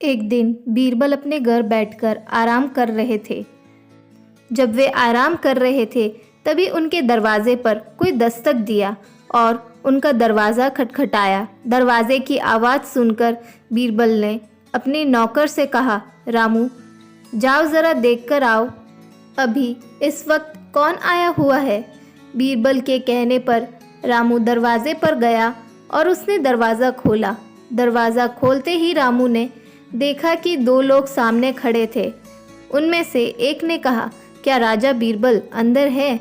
एक दिन बीरबल अपने घर बैठकर आराम कर रहे थे। जब वे आराम कर रहे थे तभी उनके दरवाजे पर कोई दस्तक दिया और उनका दरवाज़ा खटखटाया। दरवाजे की आवाज़ सुनकर बीरबल ने अपने नौकर से कहा, रामू जाओ ज़रा देख कर आओ, अभी इस वक्त कौन आया हुआ है। बीरबल के कहने पर रामू दरवाजे पर गया और उसने दरवाज़ा खोला। दरवाज़ा खोलते ही रामू ने देखा कि दो लोग सामने खड़े थे। उनमें से एक ने कहा, क्या राजा बीरबल अंदर है?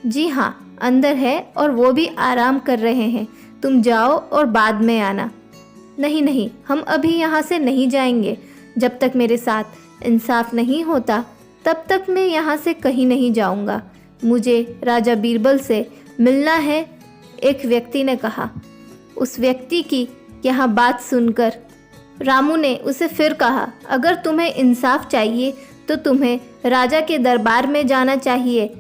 जी हाँ, अंदर है और वो भी आराम कर रहे हैं। तुम जाओ और बाद में आना। नहीं नहीं, हम अभी यहाँ से नहीं जाएंगे। जब तक मेरे साथ इंसाफ नहीं होता तब तक मैं यहाँ से कहीं नहीं जाऊँगा। मुझे राजा बीरबल से मिलना है, एक व्यक्ति ने कहा। उस व्यक्ति की यहाँ बात सुनकर रामू ने उसे फिर कहा, अगर तुम्हें इंसाफ चाहिए तो तुम्हें राजा के दरबार में जाना चाहिए,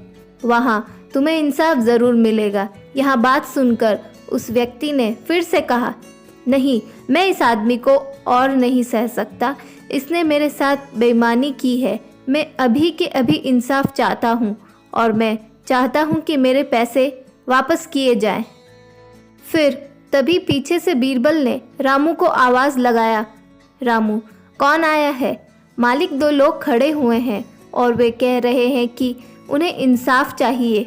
वहाँ तुम्हें इंसाफ ज़रूर मिलेगा। यहाँ बात सुनकर उस व्यक्ति ने फिर से कहा, नहीं, मैं इस आदमी को और नहीं सह सकता। इसने मेरे साथ बेईमानी की है। मैं अभी के अभी इंसाफ चाहता हूँ और मैं चाहता हूँ कि मेरे पैसे वापस किए जाएं। फिर तभी पीछे से बीरबल ने रामू को आवाज़ लगाया, रामू कौन आया है? मालिक दो लोग खड़े हुए हैं और वे कह रहे हैं कि उन्हें इंसाफ चाहिए।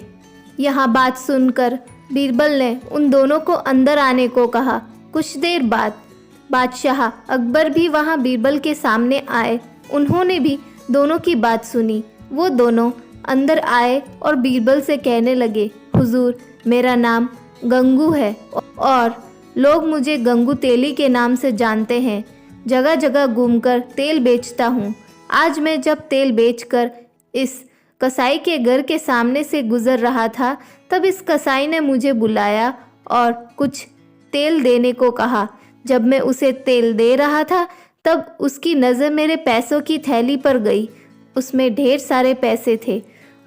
यहाँ बात सुनकर बीरबल ने उन दोनों को अंदर आने को कहा। कुछ देर बाद बादशाह अकबर भी वहाँ बीरबल के सामने आए। उन्होंने भी दोनों की बात सुनी। वो दोनों अंदर आए और बीरबल से कहने लगे, हुजूर मेरा नाम गंगू है और लोग मुझे गंगू तेली के नाम से जानते हैं। जगह जगह घूमकर तेल बेचता हूँ। आज मैं जब तेल बेचकर इस कसाई के घर के सामने से गुजर रहा था तब इस कसाई ने मुझे बुलाया और कुछ तेल देने को कहा। जब मैं उसे तेल दे रहा था तब उसकी नज़र मेरे पैसों की थैली पर गई। उसमें ढेर सारे पैसे थे।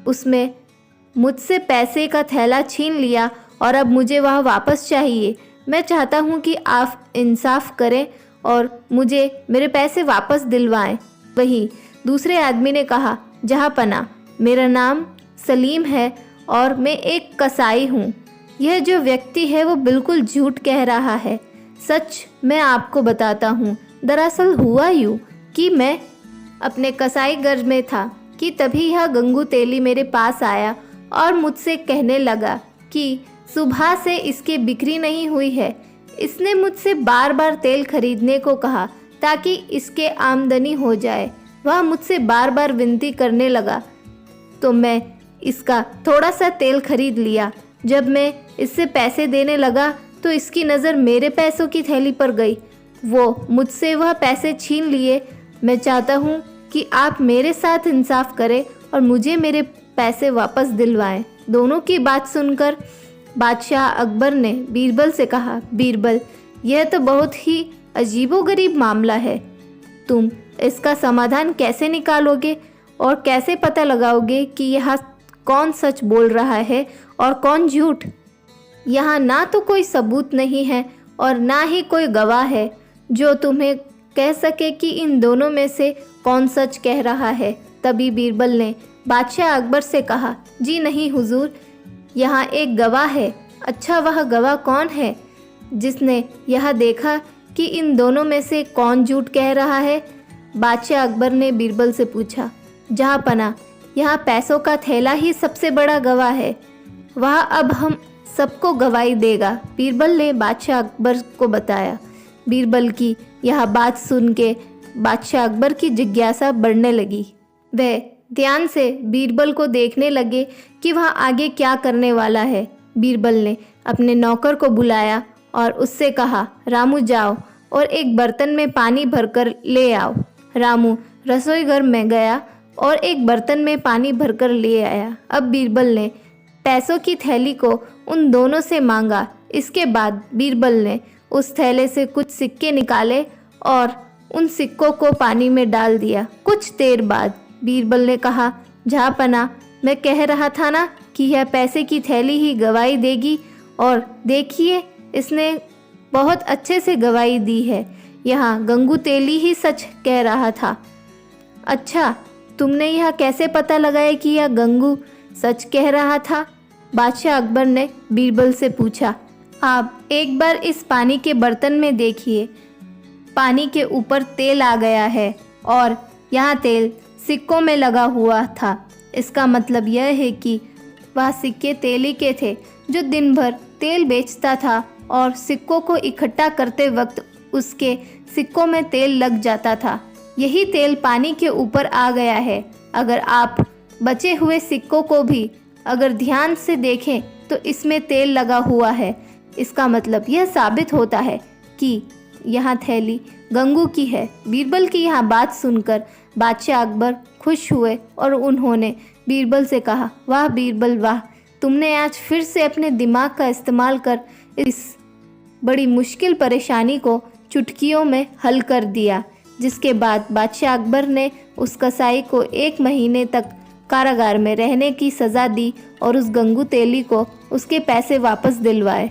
उसमें मुझसे पैसे का थैला छीन लिया और अब मुझे वह वापस चाहिए। मैं चाहता हूँ कि आप इंसाफ करें और मुझे मेरे पैसे वापस दिलवाएं। वहीं दूसरे आदमी ने कहा, जहाँपना, मेरा नाम सलीम है और मैं एक कसाई हूँ। यह जो व्यक्ति है वो बिल्कुल झूठ कह रहा है। सच मैं आपको बताता हूँ। दरअसल हुआ यूँ कि मैं अपने कसाई घर में था कि तभी यह गंगू तेली मेरे पास आया और मुझसे कहने लगा कि सुबह से इसकी बिक्री नहीं हुई है। इसने मुझसे बार बार तेल खरीदने को कहा ताकि इसके आमदनी हो जाए। वह मुझसे बार बार विनती करने लगा तो मैं इसका थोड़ा सा तेल खरीद लिया। जब मैं इससे पैसे देने लगा तो इसकी नज़र मेरे पैसों की थैली पर गई। वो मुझसे वह पैसे छीन लिए। मैं चाहता हूँ कि आप मेरे साथ इंसाफ करें और मुझे मेरे पैसे वापस दिलवाएं। दोनों की बात सुनकर बादशाह अकबर ने बीरबल से कहा, बीरबल यह तो बहुत ही अजीबोगरीब मामला है। तुम इसका समाधान कैसे निकालोगे और कैसे पता लगाओगे कि यह कौन सच बोल रहा है और कौन झूठ? यहाँ ना तो कोई सबूत नहीं है और ना ही कोई गवाह है जो तुम्हें कह सके कि इन दोनों में से कौन सच कह रहा है। तभी बीरबल ने बादशाह अकबर से कहा, जी नहीं हुजूर, यहाँ एक गवाह है। अच्छा, वह गवाह कौन है जिसने यह देखा कि इन दोनों में से कौन झूठ कह रहा है? बादशाह अकबर ने बीरबल से पूछा, जहाँपना, यहाँ पैसों का थैला ही सबसे बड़ा गवाह है। वह अब हम सबको गवाही देगा। बीरबल ने बादशाह अकबर को बताया। बीरबल की यह बात सुन के बादशाह अकबर की जिज्ञासा बढ़ने लगी। वह ध्यान से बीरबल को देखने लगे कि वह आगे क्या करने वाला है। बीरबल ने अपने नौकर को बुलाया और उससे कहा, रामू जाओ और एक बर्तन में पानी भरकर ले आओ। रामू रसोई घर में गया और एक बर्तन में पानी भरकर ले आया। अब बीरबल ने पैसों की थैली को उन दोनों से मांगा। इसके बाद बीरबल ने उस थैले से कुछ सिक्के निकाले और उन सिक्कों को पानी में डाल दिया। कुछ देर बाद बीरबल ने कहा, जहाँपना, मैं कह रहा था ना कि यह पैसे की थैली ही गवाही देगी, और देखिए इसने बहुत अच्छे से गवाही दी है। यहाँ गंगू तेली ही सच कह रहा था। अच्छा, तुमने यह कैसे पता लगाया कि यह गंगू सच कह रहा था? बादशाह अकबर ने बीरबल से पूछा। आप एक बार इस पानी के बर्तन में देखिए, पानी के ऊपर तेल आ गया है और यहाँ तेल सिक्कों में लगा हुआ था। इसका मतलब यह है कि वह सिक्के तेली के थे जो दिन भर तेल बेचता था और सिक्कों को इकट्ठा करते वक्त उसके सिक्कों में तेल लग जाता था। यही तेल पानी के ऊपर आ गया है। अगर आप बचे हुए सिक्कों को भी अगर ध्यान से देखें तो इसमें तेल लगा हुआ है। इसका मतलब यह साबित होता है कि यह थैली गंगू की है। बीरबल की यह बात सुनकर बादशाह अकबर खुश हुए और उन्होंने बीरबल से कहा, वाह बीरबल वाह, तुमने आज फिर से अपने दिमाग का इस्तेमाल कर इस बड़ी मुश्किल परेशानी को चुटकियों में हल कर दिया। जिसके बाद बादशाह अकबर ने उस कसाई को 1 महीने तक कारागार में रहने की सज़ा दी और उस गंगू तेली को उसके पैसे वापस दिलवाए।